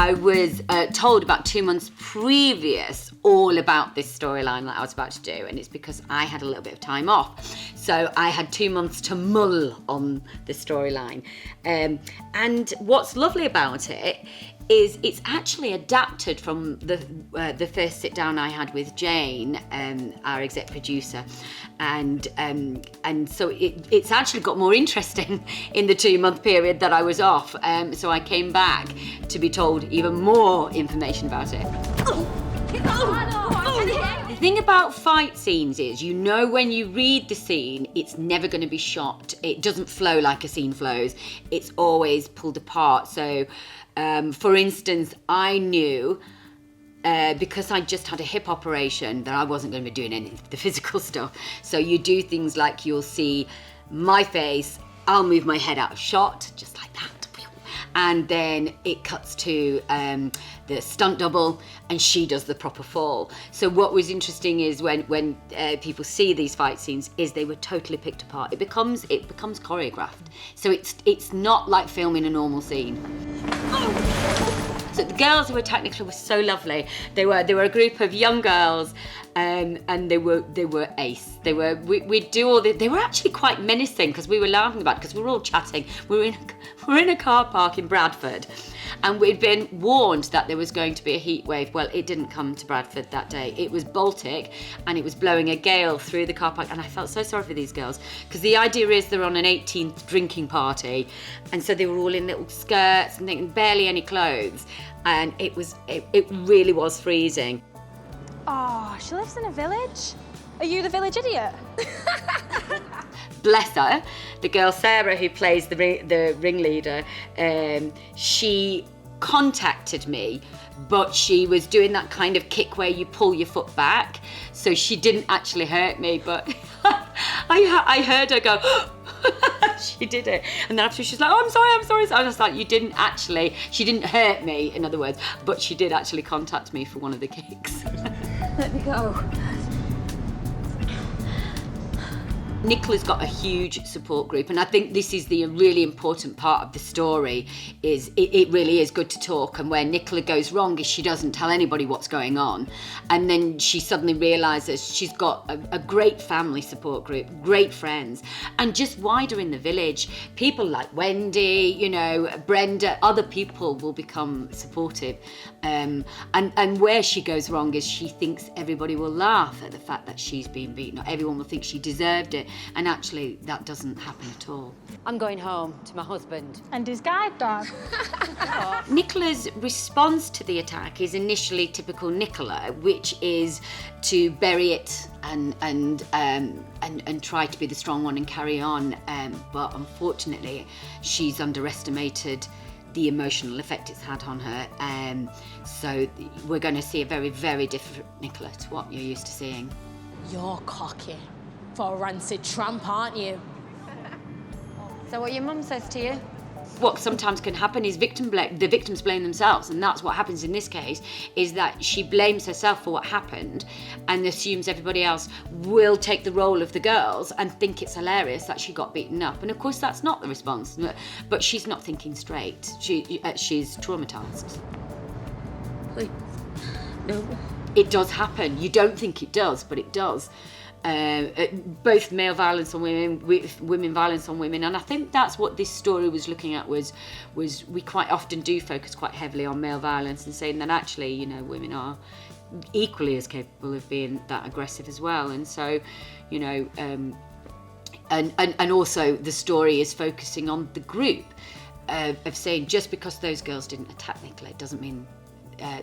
I was told about 2 months previous all about this storyline that I was about to do, and it's because I had a little bit of time off. So I had 2 months to mull on the storyline. And what's lovely about it is it's actually adapted from the first sit down I had with Jane, our exec producer, and so it's actually got more interesting in the 2 month period that I was off. So I came back to be told even more information about it. The thing about fight scenes is, you know, when you read the scene, it's never going to be shot. It doesn't flow like a scene flows. It's always pulled apart. So, for instance, I knew, because I just had a hip operation, that I wasn't going to be doing any of the physical stuff. So you do things like, you'll see my face, I'll move my head out of shot, just like that. And then it cuts to the stunt double, and she does the proper fall. So what was interesting is when people see these fight scenes, is they were totally picked apart. It becomes choreographed. So it's not like filming a normal scene. So the girls who were technically were so lovely. They were a group of young girls, and they were ace. They were they were actually quite menacing, because we were laughing about it, because we were all chatting. We're in a car park in Bradford, and we'd been warned that there was going to be a heat wave. Well, it didn't come to Bradford that day. It was Baltic, and it was blowing a gale through the car park, and I felt so sorry for these girls, because the idea is they're on an 18th drinking party, and so they were all in little skirts and barely any clothes, and it really was freezing. Oh, she lives in a village? Are you the village idiot? Bless her, the girl Sarah, who plays the ringleader, she contacted me, but she was doing that kind of kick where you pull your foot back, so she didn't actually hurt me, but I heard her go, she did it, and then after she's like, oh, I'm sorry. So I was like, she didn't hurt me, in other words, but she did actually contact me for one of the kicks. Let me go. Nicola's got a huge support group, and I think this is the really important part of the story. Is it really is good to talk, and where Nicola goes wrong is she doesn't tell anybody what's going on, and then she suddenly realises she's got a great family support group, great friends, and just wider in the village, people like Wendy, you know, Brenda, other people will become supportive, and where she goes wrong is she thinks everybody will laugh at the fact that she's been beaten, or everyone will think she deserved it. And actually, that doesn't happen at all. I'm going home to my husband. And his guide dog. Nicola's response to the attack is initially typical Nicola, which is to bury it and try to be the strong one and carry on. But unfortunately, she's underestimated the emotional effect it's had on her. So we're going to see a very, very different Nicola to what you're used to seeing. You're cocky for a rancid tramp, aren't you? So what your mum says to you? What sometimes can happen is the victims blame themselves, and that's what happens in this case, is that she blames herself for what happened and assumes everybody else will take the role of the girls and think it's hilarious that she got beaten up. And of course that's not the response, but she's not thinking straight. She's traumatised. Please, no. It does happen. You don't think it does, but it does. Both male violence on women, women violence on women, and I think that's what this story was looking at. Was we quite often do focus quite heavily on male violence and saying that actually, you know, women are equally as capable of being that aggressive as well. And so, you know, and also the story is focusing on the group of saying just because those girls didn't attack Nicola, it doesn't mean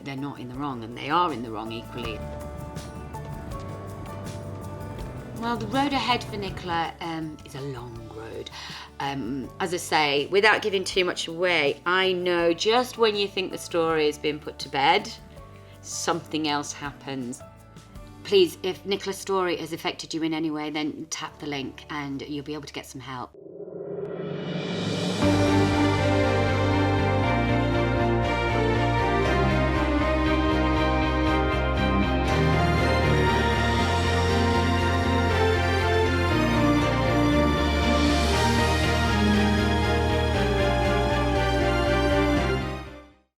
they're not in the wrong, and they are in the wrong equally. Well, the road ahead for Nicola is a long road. As I say, without giving too much away, I know just when you think the story has been put to bed, something else happens. Please, if Nicola's story has affected you in any way, then tap the link and you'll be able to get some help.